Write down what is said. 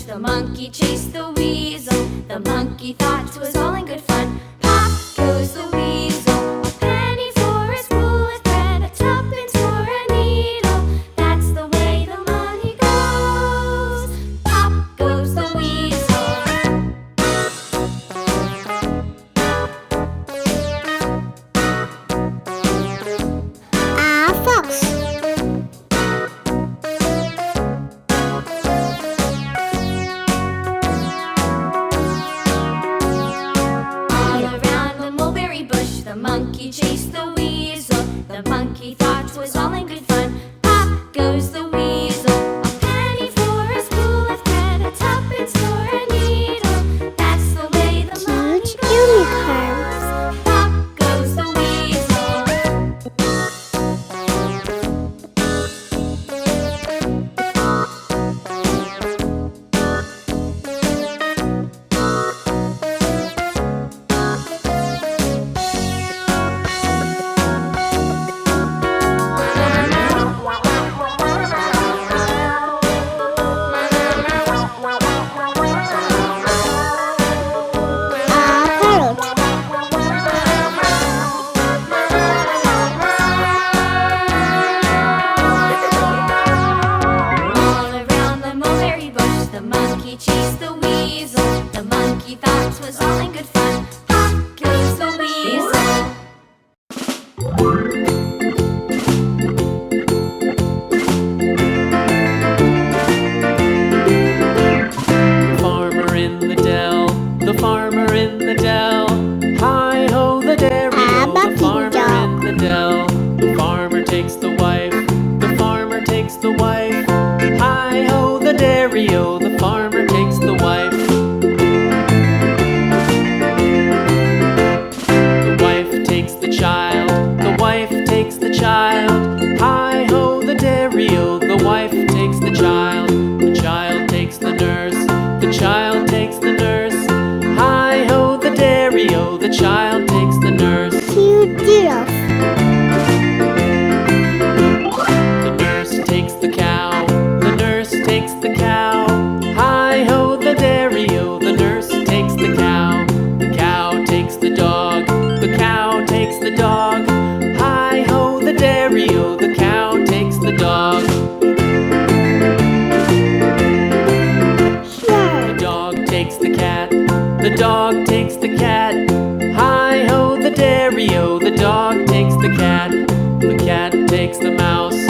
The monkey chased the weasel. The monkey thought 'twas all in good fun. Pop goes the weasel. A penny for a spool of thread, a tuppence for a needle. That's the way the money goes. Pop goes the weasel. Fox. The monkey chased the weasel. The monkey thought 'twas all in good fun. Pop goes the weasel. A penny for a spool of thread, a tuppence for a needle. That's the way the money goes. Pop goes the weasel. The monkey chased the weasel. The monkey thought 'twas all in good fun. Pop goes the weasel. The farmer in the dell, the farmer in the dell. Hi-ho, the dairy-o, the farmer in the dell. The farmer takes the wife, the farmer takes the wife. Hi-ho, the dairy-o, the farmer takes the wife. The wife takes the child, the wife takes the child. Hi-ho, the dairy-o, the wife takes the child. The child takes the nurse, the child takes the nurse. Hi-ho, the dairy-o, the child takes the nurse. The nurse takes the cow, the nurse takes the cow. Hi-ho, the dairy-o, the nurse takes the cow. The cow takes the dog, the cow takes the dog. Hi-ho, the dairy-o, the cow takes the dog. The dog takes the cat, the dog takes the cat. Hi-ho, the dairy-o, the dog takes the cat. The cat takes the mouse,